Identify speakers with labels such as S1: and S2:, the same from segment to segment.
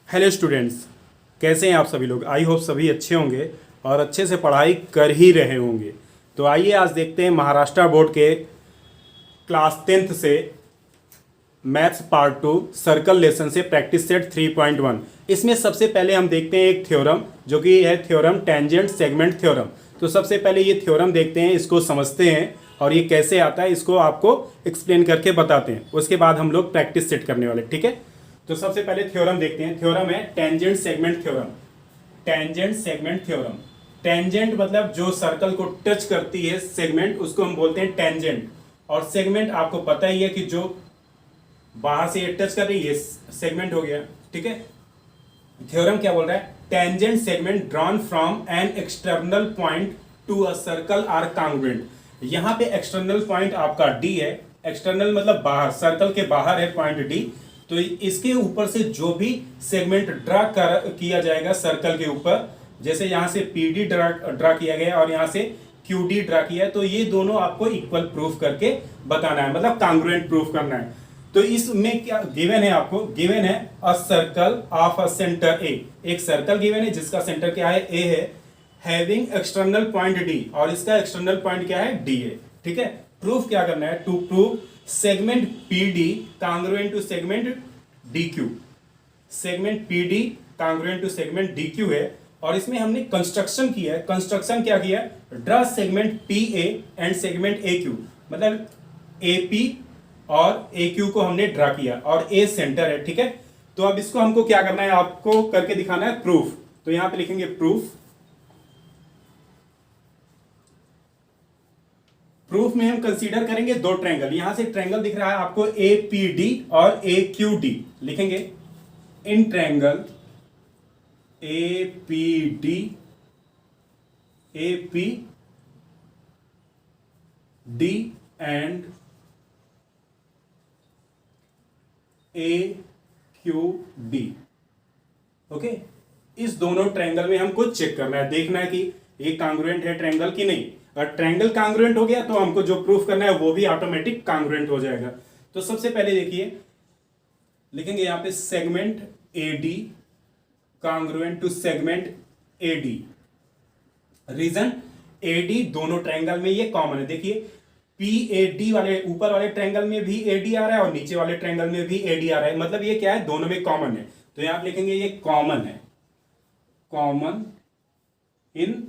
S1: Hello students, कैसे हैं आप सभी लोग। आई होप सभी अच्छे होंगे और अच्छे से पढ़ाई कर ही रहे होंगे। तो आइए आज देखते हैं महाराष्ट्र बोर्ड के क्लास 10th से मैथ्स पार्ट 2 सर्कल लेसन से प्रैक्टिस सेट 3.1। इसमें सबसे पहले हम देखते हैं एक थ्योरम, जो कि है थ्योरम टेंजेंट सेगमेंट थ्योरम। तो सबसे पहले ये थ्योरम देखते हैं, इसको समझते हैं और ये कैसे आता है इसको आपको एक्सप्लेन करके बताते हैं। उसके बाद हम लोग प्रैक्टिस सेट करने वाले, ठीक है। तो सबसे पहले थ्योरम देखते हैं। थ्योरम है tangent segment theorem. Tangent segment theorem, tangent मतलब जो सर्कल को टच करती है, सेगमेंट उसको हम बोलते हैं टेंजेंट। और सेगमेंट आपको पता ही है कि जो बाहर से ये टच कर रही है, सेगमेंट हो गया, ठीक है। थ्योरम क्या बोल रहा है? Tangent segment drawn from an external point to a circle are congruent. यहां पे एक्सटर्नल पॉइंट आपका डी है। एक्सटर्नल मतलब बाहर, सर्कल के बाहर है पॉइंट डी। तो इसके ऊपर से जो भी सेगमेंट ड्रा किया जाएगा सर्कल के ऊपर, जैसे यहां से पीडी ड्रा किया गया और यहां से क्यूडी ड्रा किया है, तो ये दोनों आपको इक्वल प्रूफ करके बताना है, मतलब कांग्रुएंट प्रूफ करना है। तो इसमें क्या गिवन है आपको? गिवन है a circle of a centre A. एक सर्कल गिवन है जिसका सेंटर क्या है? ए है, हैविंग एक्सटर्नल पॉइंट डी, और इसका एक्सटर्नल पॉइंट क्या है? डी है, ठीक है। प्रूफ क्या करना है? To prove segment PD congruent to segment DQ. Segment PD congruent to segment DQ है। और इसमें हमने कंस्ट्रक्शन किया है। कंस्ट्रक्शन क्या किया? Draw segment P A and segment A Q, मतलब ए पी और ए क्यू को हमने ड्रा किया और ए सेंटर है, ठीक है। तो अब इसको हमको क्या करना है? आपको करके दिखाना है प्रूफ। तो यहां पे लिखेंगे प्रूफ। प्रूफ में हम कंसीडर करेंगे दो ट्रायंगल। यहां से ट्रायंगल दिख रहा है आपको ए पी डी और ए क्यू डी। लिखेंगे in triangle A P D, A P D and A Q D, okay. इस दोनों ट्रायंगल में हमको चेक करना है, देखना है कि ये कांग्रुएंट है ट्रायंगल की नहीं। अगर ट्रायंगल कांग्रुएंट हो गया तो हमको जो प्रूफ करना है वो भी ऑटोमेटिक कांग्रुएंट हो जाएगा। तो सबसे पहले देखिए, लिखेंगे यहां पे segment A D congruent to segment A D. Reason, A D दोनों ट्रायंगल में ये कॉमन है। देखिए पी ए डी वाले ऊपर वाले ट्रायंगल में भी ए डी आ रहा है और नीचे वाले ट्रायंगल में भी ए डी आ रहा है, मतलब ये क्या है? दोनों में कॉमन है। तो यहां आप लिखेंगे ये कॉमन है, कॉमन इन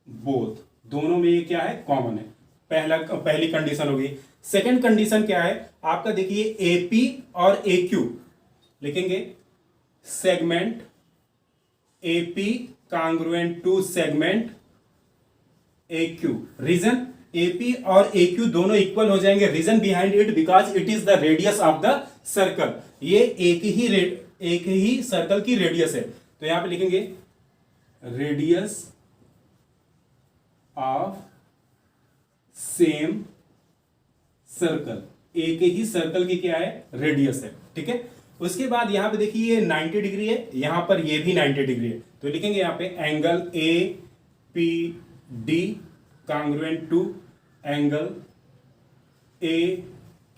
S1: बोथ। दोनों में ये क्या है? कॉमन है। पहली कंडीशन होगी। सेकंड कंडीशन क्या है आपका? देखिए ए पी और ए क्यू। लिखेंगे segment A P congruent to segment A Q. Reason, A P और ए क्यू दोनों इक्वल हो जाएंगे। Reason behind it, because it is the radius of the circle. ये एक ही सर्कल की रेडियस है। तो यहां पे लिखेंगे रेडियस ऑफ सेम सर्कल। एक ही सर्कल की क्या है? रेडियस है, ठीक है। उसके बाद यहां पे देखिए ये 90 डिग्री है, यहां पर ये भी 90 डिग्री है। तो लिखेंगे यहां पे angle A P D congruent to angle A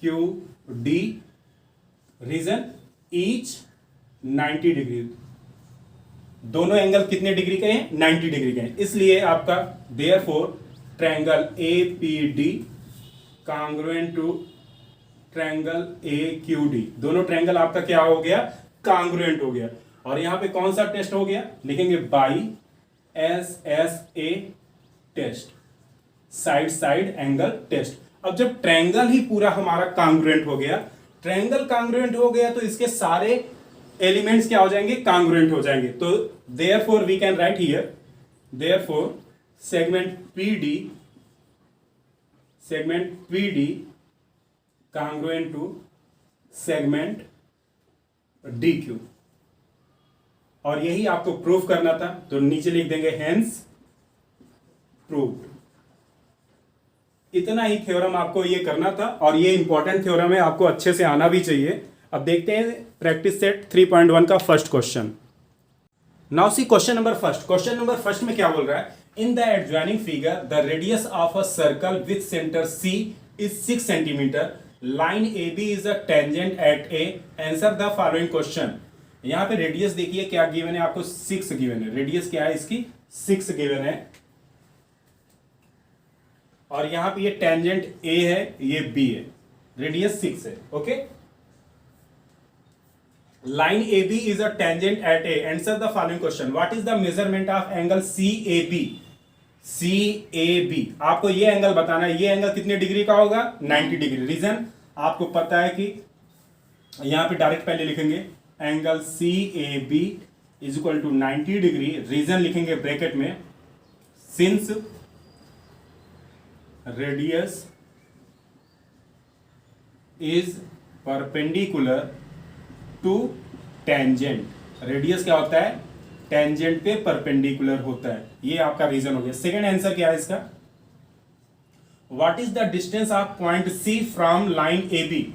S1: Q D. Reason, each 90 degree. दोनों एंगल कितने डिग्री के हैं? 90 डिग्री के हैं। इसलिए आपका therefore triangle A P D congruent to triangle A Q D, दोनों ट्रायंगल आपका क्या हो गया? कांग्रुएंट हो गया। और यहां पे कौन सा टेस्ट हो गया? लिखेंगे by S S A test, side side angle test. अब जब ट्रायंगल ही पूरा हमारा कांग्रुएंट हो गया, ट्रायंगल कांग्रुएंट हो गया तो इसके सारे एलिमेंट्स क्या हो जाएंगे? कांग्रुएंट हो जाएंगे। तो therefore we can write here, therefore segment P D congruent to segment D Q. और यही आपको प्रूफ करना था, तो नीचे लिख देंगे हेंस प्रूव्ड। इतना ही थ्योरम आपको ये करना था और ये इंपॉर्टेंट थ्योरम है, आपको अच्छे से आना भी चाहिए। अब देखते हैं प्रैक्टिस सेट 3.1 का first question. Now see question number first. Question number first में क्या बोल रहा है? In the adjoining figure the radius of a circle with centre C is 6 centimetre. Line AB is a tangent at A. Answer the following question. यहाँ पे radius देखिए क्या given है आपको, 6 गिवन है। रेडियस क्या है इसकी, 6 गिवन है। और यहां पे ये टेंजेंट ए है, ये बी है, रेडियस 6 है। Okay, line A B is a tangent at A. Answer the following question, what is the measurement of angle C A B. C A B, आपको ये एंगल बताना है, ये एंगल कितने डिग्री का होगा, 90 डिग्री। रीजन आपको पता है कि यहां पे डायरेक्ट पहले लिखेंगे angle C A B is equal to 90 degree. Reason लिखेंगे ब्रैकेट में, since radius is perpendicular to tangent. Radius क्या होता है, टेंजेंट पे परपेंडिकुलर होता है। ये आपका रीजन हो गया। सेकेंड आंसर क्या है इसका, what is the distance of point C from line A B.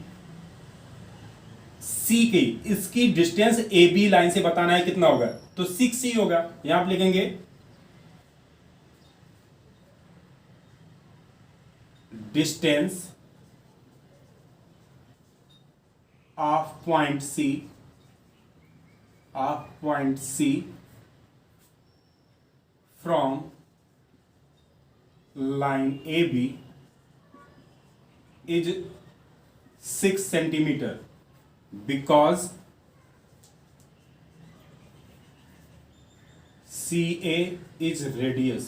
S1: C की, इसकी डिस्टेंस ए बी लाइन से बताना है कितना होगा, तो 6 होगा। यहां आप लिखेंगे distance of point C from line A B is 6 centimetre because CA is radius,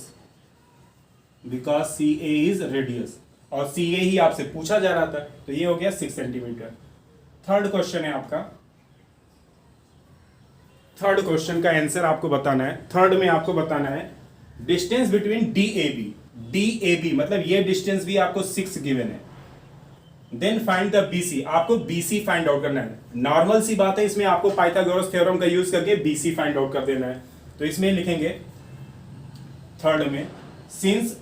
S1: because CA is radius, और CA ही आपसे पूछा जा रहा था, तो ये हो गया 6 सेंटीमीटर। थर्ड क्वेश्चन है आपका, थर्ड क्वेश्चन का आंसर आपको बताना है। थर्ड में आपको बताना है distance between D A B, मतलब ये डिस्टेंस भी आपको 6 गिवन है। देन फाइंड द बीसी, आपको बीसी फाइंड आउट करना है। नॉर्मल सी बात है, इसमें आपको पाइथागोरस थ्योरम का यूज करके बीसी फाइंड आउट कर देना है। तो इसमें लिखेंगे थर्ड में, since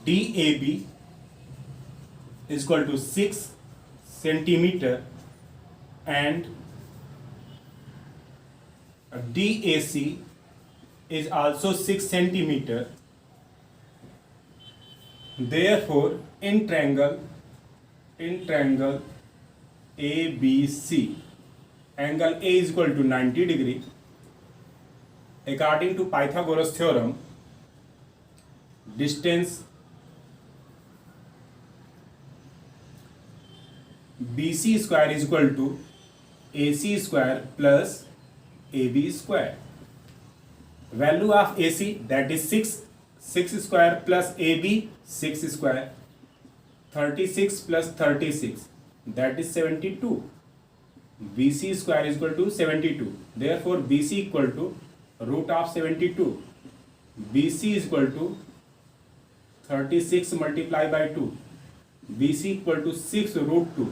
S1: D A B is equal to 6 centimetre and D A C is also 6 centimetre, therefore in triangle ABC, angle A is equal to 90 degree. According to Pythagoras theorem, distance BC square is equal to AC square plus AB square. Value of AC, that is 6 square plus AB 6 square, 36 plus 36, that is 72. BC square is equal to 72. Therefore, BC equal to root of 72. BC is equal to 36 multiplied by 2. BC equal to 6 root 2.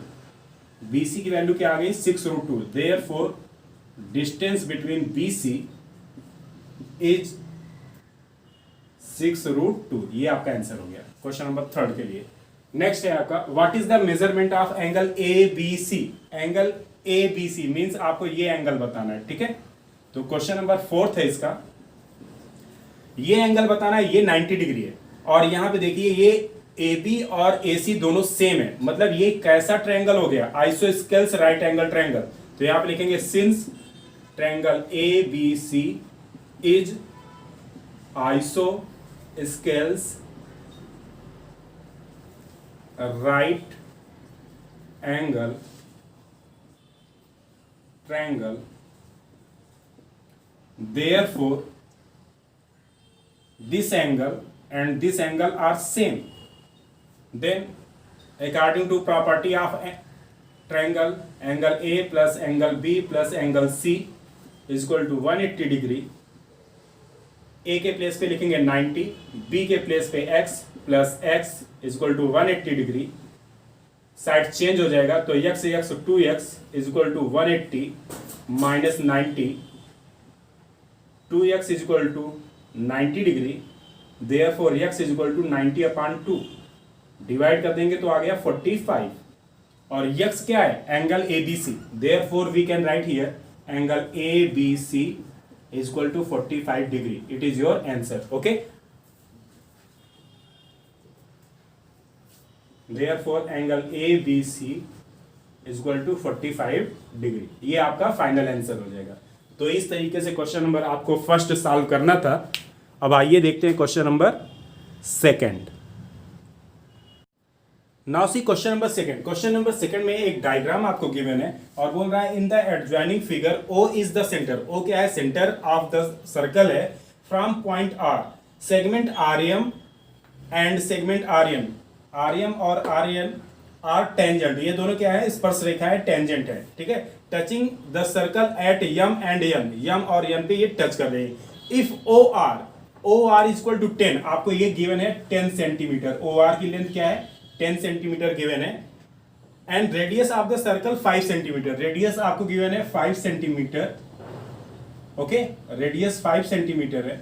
S1: BC की value क्या आ गई, 6 root 2. Therefore, distance between BC is 6 root 2. ये आपका answer हो गया question number third के लिए। Next है आपका, what is the measurement of angle A B C. Angle A B C means आपको ये एंगल बताना है, ठीक है। तो क्वेश्चन नंबर फोर्थ है इसका, ये एंगल बताना है, ये 90 डिग्री है। और यहां पे देखिए ये ए बी और ए सी दोनों सेम है, मतलब ये कैसा ट्रायंगल हो गया, आइसोस्केल्स राइट एंगल ट्रायंगल। तो यहां पे लिखेंगे since triangle A B C is isosceles right angle triangle, therefore this angle and this angle are same. Then according to property of triangle, angle A plus angle B plus angle C is equal to 180 degree. A के place पे लिखेंगे 90, B के place पे x plus x is equal to 180 degree. Side change हो जाएगा, तो x 2x is equal to 180 minus 90, 2x is equal to 90 degree. Therefore x is equal to 90/2, divide कर देंगे तो आ गया 45। और x क्या है, angle ABC। Therefore we can write here angle ABC is equal to 45 degree. It is your answer. Okay. Therefore, angle ABC is equal to 45 degree. ये आपका final answer हो जाएगा। तो इस तरीके से क्वेश्चन नंबर आपको फर्स्ट सॉल्व करना था। अब आइए देखते हैं question number second. Now see question number second. Question number second में एक डायग्राम आपको गिवन है और बोल रहा है in the adjoining figure O is the centre. O क्या है? सेंटर ऑफ द सर्कल है। From point R segment RM and segment RN, RM और आरएन आर टेंजेंट। ये दोनों क्या है? स्पर्श रेखा है, टेंजेंट है, ठीक है। Touching the circle at M and N, M और एन पे ये टच कर रहे हैं। If O R equal to 10, आपको ये गिवन है 10 सेंटीमीटर। ओ आर की लेंथ क्या है? 10 सेंटीमीटर गिवन है। And radius of the circle 5 centimetre, radius आपको गिवन है 5 सेंटीमीटर। ओके, रेडियस 5 सेंटीमीटर है।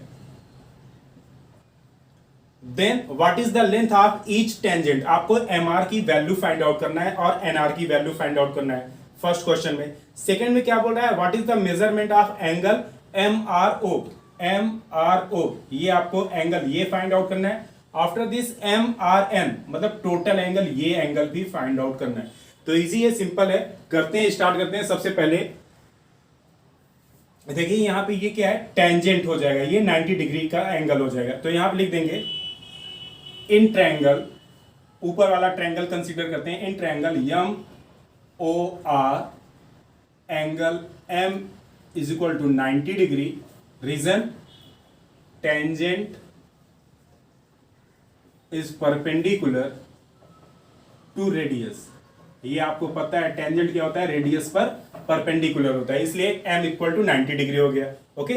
S1: Then what is the length of each tangent, आपको एम आर की वैल्यू फाइंड आउट करना है और एन आर की वैल्यू फाइंड आउट करना है फर्स्ट क्वेश्चन में। सेकंड में क्या बोल रहा है? What is the measurement of angle M R O, M R O, ये आपको एंगल ये फाइंड आउट करना है। After this M R N, मतलब टोटल एंगल, ये एंगल भी फाइंड आउट करना है। तो इजी है, सिंपल है, करते हैं, स्टार्ट करते हैं। सबसे पहले देखिए यहां पे ये क्या है? टेंजेंट हो जाएगा, ये 90 डिग्री का एंगल हो जाएगा। तो यहां पे लिख देंगे इन ट्रायंगल, ऊपर वाला ट्रायंगल कंसीडर करते हैं। In triangle M O R angle M is equal to 90 degree, reason tangent is perpendicular to radius. ये आपको पता है टेंजेंट क्या होता है? रेडियस पर परपेंडिकुलर होता है, इसलिए m इक्वल टू 90 डिग्री हो गया। ओके,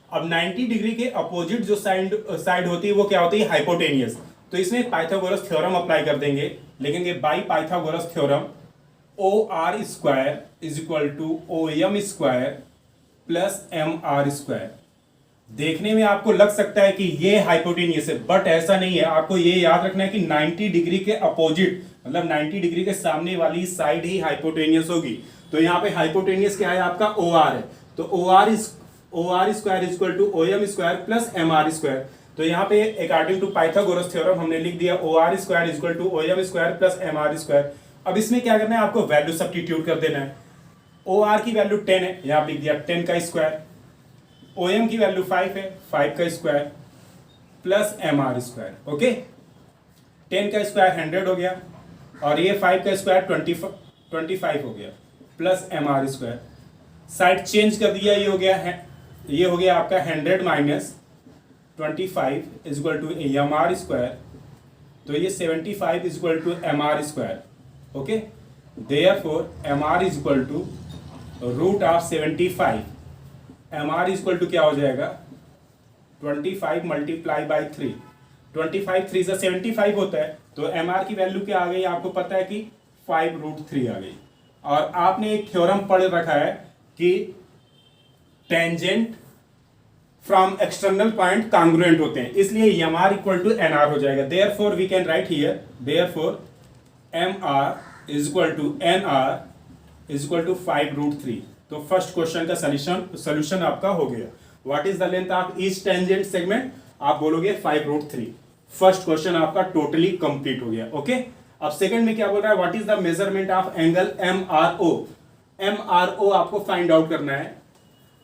S1: अब 90 डिग्री के अपोजिट जो साइड होती है वो क्या होती है? हाइपोटेनियस। तो इसमें पाइथागोरस थ्योरम अप्लाई कर देंगे, लिखेंगे by Pythagoras theorem O R square is equal to O M square plus M R square. देखने में आपको लग सकता है कि ये हाइपोटेनियस है, बट ऐसा नहीं है। आपको ये याद रखना है कि 90 डिग्री के अपोजिट, मतलब 90 डिग्री के सामने वाली साइड ही हाइपोटेनियस होगी। तो यहाँ पे हाइपोटेनियस क्या है? आपका ओ आर है। तो O R square is equal to O M square plus M R square. तो यहाँ पे अकॉर्डिंग टू पाइथागोरस थ्योरम हमने लिख दिया O R square is equal to O M square plus M R square. अब इसमें क्या करना है? आपको वैल्यू सब्स्टिट्यूट कर देना है। ओ आर की वैल्यू 10 है, यहाँ लिख दिया 10 का स्क्वायर। ओ एम की वैल्यू 5 है, 5 का square plus M R square. Okay, 10 का स्क्वायर 100 हो गया और ये 5 का स्क्वायर 25 हो गया plus M R square. Side change कर दिया, ये हो गया है, ये हो गया आपका 100 minus 25 is equal to M R square. तो ये 75 is equal to M R square. Okay, therefore M R is equal to root of 75। M R is equal to क्या हो जाएगा? 25 मल्टीप्लाई बाई 3। 25 3 से 75 होता है। तो एम आर की वैल्यू क्या आ गई? आपको पता है कि 5√3 आ गई। और आपने एक थ्योरम पढ़ रखा है कि tangent from external point congruent होते हैं, इसलिए M R equal to N R हो जाएगा। Therefore we can write here, therefore M R is equal to N R is equal to 5√3। तो फर्स्ट क्वेश्चन का सोल्यूशन आपका हो गया। What is the length of each tangent segment? आप बोलोगे 5√3। First question आपका टोटली कंप्लीट हो गया। ओके, अब सेकंड में क्या बोल रहा है? What is the measurement of angle M R O? M R O आपको फाइंड आउट करना है।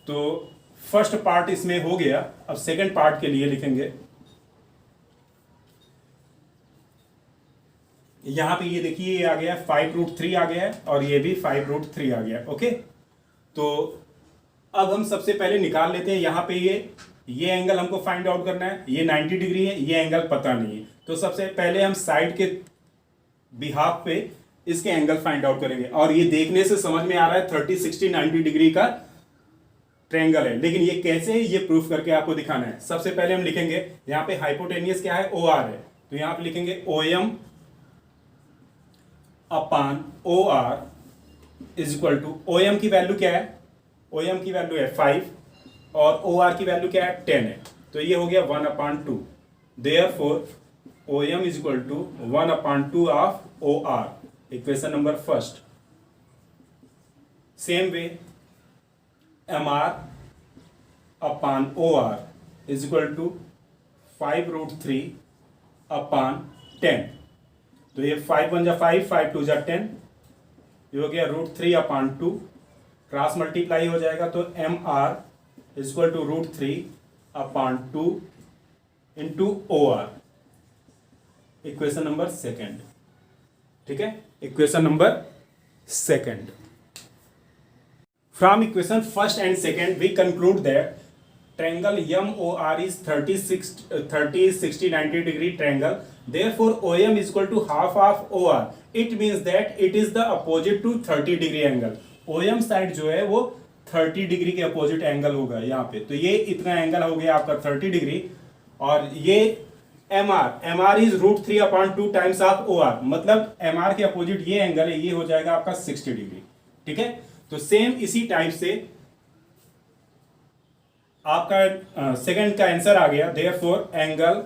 S1: तो फर्स्ट पार्ट इसमें हो गया। अब सेकंड पार्ट के लिए लिखेंगे, यहां पे ये देखिए, ये आ गया 5√3 आ गया है और ये भी 5√3 आ गया। ओके, तो अब हम सबसे पहले निकाल लेते हैं। यहां पे ये एंगल हमको फाइंड आउट करना है, ये 90 डिग्री है, ये एंगल पता नहीं है। तो सबसे पहले हम साइड के बिहाफ पे इसके एंगल फाइंड आउट करेंगे। और ये देखने से समझ में आ रहा है 30 60 90 डिग्री का ट्रायंगल है, लेकिन ये कैसे है ये प्रूफ करके आपको दिखाना है। सबसे पहले हम लिखेंगे यहाँ पे हाइपोटेनियस क्या है? ओ आर है। तो यहाँ पे लिखेंगे O M upon O R is equal to, O M की वैल्यू क्या है? ओ एम की वैल्यू है 5 और ओ आर की वैल्यू क्या है? 10 है। तो ये हो गया 1/2। Therefore O M is equal to 1/2 of O R. Equation number first. Same way M R upon O R is equal to 5√3 upon 10। तो ये 5 1 जा 5, 5 2 जा 10, ये हो गया √3/2 क्रॉस मल्टीप्लाई हो जाएगा तो MR = √3/2 into OR, equation number second. ठीक है, equation number second. From equation first and second we conclude that triangle MOR is 30 60 90 degree triangle, therefore OM is equal to half of OR. It means that it is the opposite to 30 degree angle. OM side जो है वो 30 degree के opposite angle होगा यहाँ पे। तो ये इतना एंगल हो गया आपका 30 डिग्री, और ये MR is √3/2 times of OR, मतलब MR के अपोजिट ये एंगल है, ये हो जाएगा आपका 60 डिग्री। ठीक है, तो सेम इसी टाइप से आपका सेकंड का आंसर आ गया। Therefore angle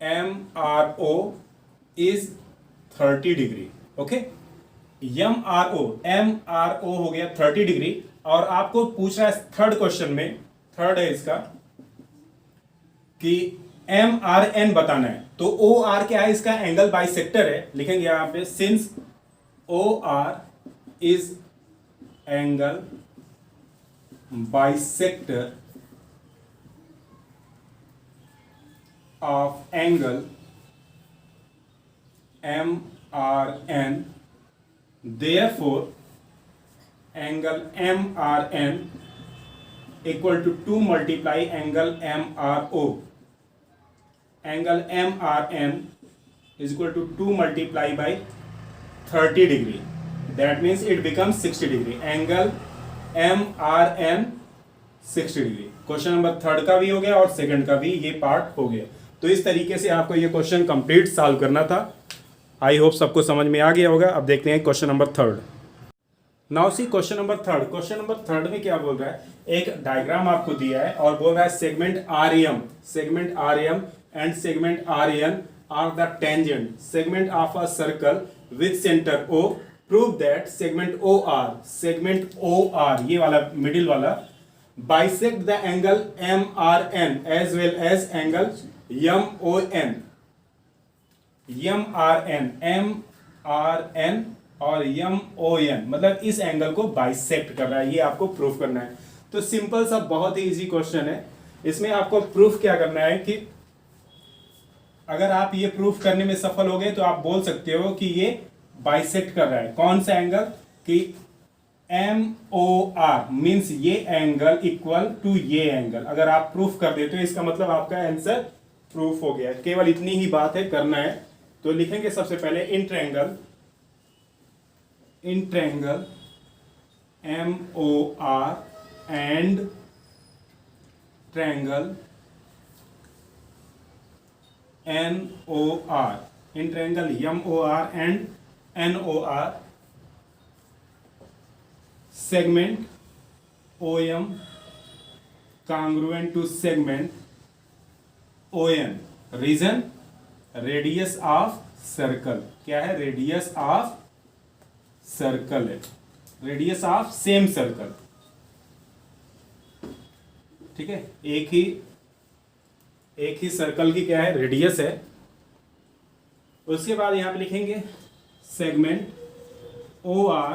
S1: MRO is 30 degree. Okay, MRO हो गया 30 डिग्री। और आपको पूछ रहा है थर्ड क्वेश्चन में, थर्ड है इसका, कि MRN बताना है। तो OR क्या है, इसका एंगल बाइसेक्टर है। लिखेंगे यहां पे since OR is angle bisector of angle MRN, therefore angle MRN equal to 2 multiply angle MRO. Angle MRN is equal to 2 multiply by 30 degree, that means it becomes 60 degree. Angle MRN 60 degree. Question number third का भी हो गया और second का भी ये part हो गया। तो इस तरीके से आपको ये क्वेश्चन कंप्लीट सॉल्व करना था। आई होप सबको समझ में आ गया होगा। अब देखते हैं question number third. Now see question number third. Question number third में क्या बोल रहा है, एक डायग्राम आपको दिया है और बोल रहा है segment REM and segment RN are the tangent segment of a circle with centre O. Prove that segment OR ये वाला मिडिल वाला bisect the angle MRN as well as angle MON। MRN और MON मतलब इस angle को bisect कर रहा है, ये आपको प्रूफ करना है। तो सिंपल सा बहुत ही इजी क्वेश्चन है। इसमें आपको प्रूफ क्या करना है कि अगर आप ये प्रूफ करने में सफल हो गए तो आप बोल सकते हो कि ये बाइसेक्ट कर रहा है। कौन सा एंगल, कि MOR मींस ये एंगल इक्वल टू ये एंगल। अगर आप प्रूफ कर देते हो इसका मतलब आपका आंसर प्रूफ हो गया। केवल इतनी ही बात है, करना है। तो लिखेंगे सबसे पहले in triangle MOR and triangle NOR, in triangle MOR and NOR segment OM congruent to segment ON, reason radius of circle. क्या है, रेडियस ऑफ सर्कल है, रेडियस ऑफ सेम सर्कल। ठीक है, एक ही सर्कल की क्या है, रेडियस है। उसके बाद यहां पे लिखेंगे segment OR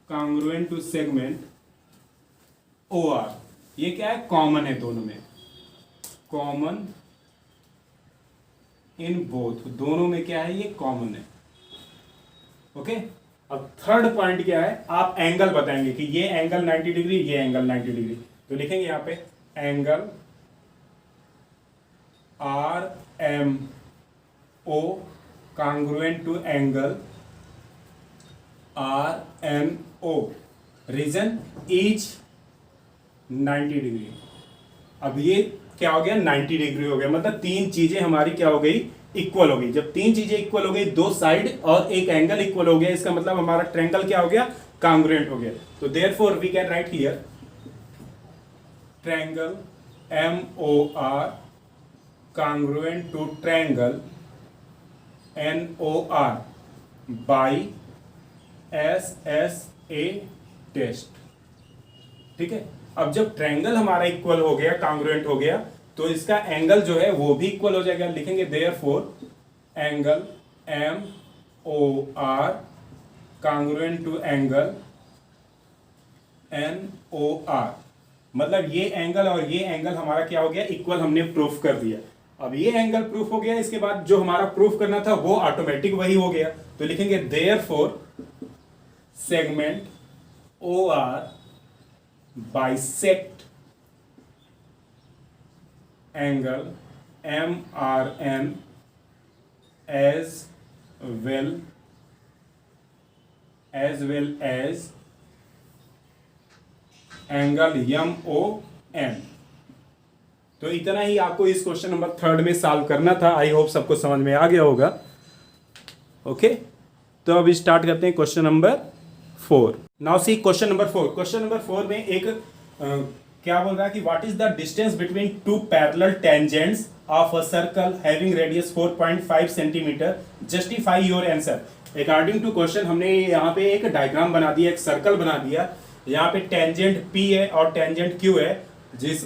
S1: congruent to segment OR। ये क्या है, कॉमन है दोनों में, कॉमन इन बोथ, दोनों में क्या है, ये कॉमन है। ओके, अब थर्ड पॉइंट क्या है, आप एंगल बताएंगे कि ये एंगल 90 डिग्री, ये एंगल 90 डिग्री। तो लिखेंगे यहां पे angle RMO congruent to angle RNO, reason each 90 degree. अब ये क्या हो गया, 90 डिग्री हो गया, मतलब तीन चीजें हमारी क्या हो गई, इक्वल हो गई। जब तीन चीजें इक्वल हो गई, दो साइड और एक एंगल इक्वल हो गया, इसका मतलब हमारा ट्रायंगल क्या हो गया, कॉन्ग्रुएंट हो गया। तो therefore we can write here triangle MOR congruent to triangle NOR by SSA test. ठीक है, अब जब ट्रायंगल हमारा इक्वल हो गया, कॉन्ग्रुएंट हो गया, तो इसका एंगल जो है वो भी इक्वल हो जाएगा। लिखेंगे therefore angle MOR congruent to angle NOR, मतलब ये एंगल और ये एंगल हमारा क्या हो गया, इक्वल, हमने प्रूफ कर दिया। अब ये एंगल प्रूफ हो गया, इसके बाद जो हमारा प्रूफ करना था वो ऑटोमेटिक वही हो गया। तो लिखेंगे therefore segment OR bisect angle MRN as well as angle MON। तो इतना ही आपको इस क्वेश्चन नंबर 3 में सॉल्व करना था। आई होप सबको समझ में आ गया होगा। ओके, तो अब स्टार्ट करते हैं question number 4। Now see question number 4। Question number 4 में एक क्या बोल रहा है कि what is the distance between two parallel tangents of a circle having radius 4.5 centimetre, justify your answer. According to question हमने यहाँ पे एक डायग्राम बना दिया, एक सर्कल बना दिया। यहाँ पे टेंजेंट P है और टेंजेंट Q है,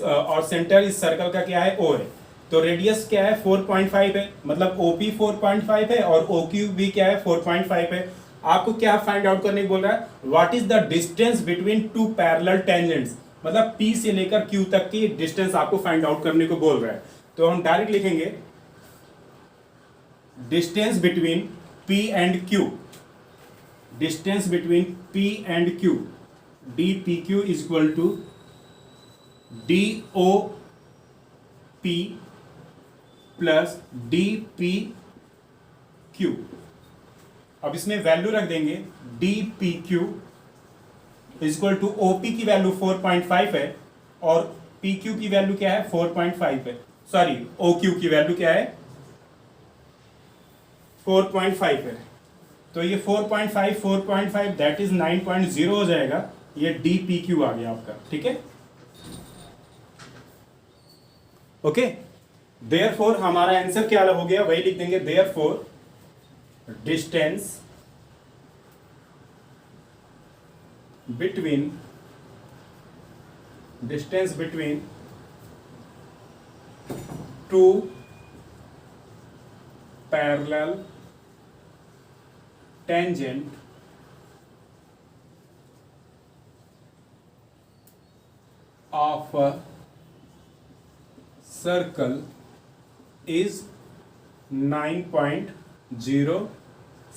S1: और सेंटर इस सर्कल का क्या है, O है। तो रेडियस क्या है, 4.5 है, मतलब OP 4.5 है और OQ भी क्या है, 4.5 है। आपको क्या फाइंड आउट करने को बोल रहा है, what is the distance between two parallel tangents, मतलब P से लेकर Q तक की डिस्टेंस आपको फाइंड आउट करने को बोल रहा है। तो हम डायरेक्ट लिखेंगे distance between P and Q, distance between P and Q, DPQ is equal to DOP plus DPQ। अब इसमें वैल्यू रख देंगे, DPQ is equal to OP की वैल्यू 4.5 है और PQ की वैल्यू क्या है, 4.5 है। सॉरी, OQ की वैल्यू क्या है, 4.5 है। तो ये 4.5 दैट इज 9.0 हो जाएगा। ये DPQ आ गया आपका, ठीक है। ओके, देयरफॉर हमारा आंसर क्या हो गया, वही लिख देंगे, therefore distance between two parallel tangent of a circle is 9.0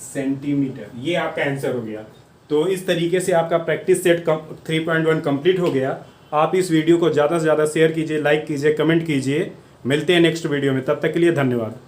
S1: centimetre. ये आपका आंसर हो गया। तो इस तरीके से आपका प्रैक्टिस सेट 3.1 कंप्लीट हो गया। आप इस वीडियो को ज़्यादा से ज़्यादा शेयर कीजिए, लाइक कीजिए, कमेंट कीजिए। मिलते हैं नेक्स्ट वीडियो में, तब तक के लिए धन्यवाद।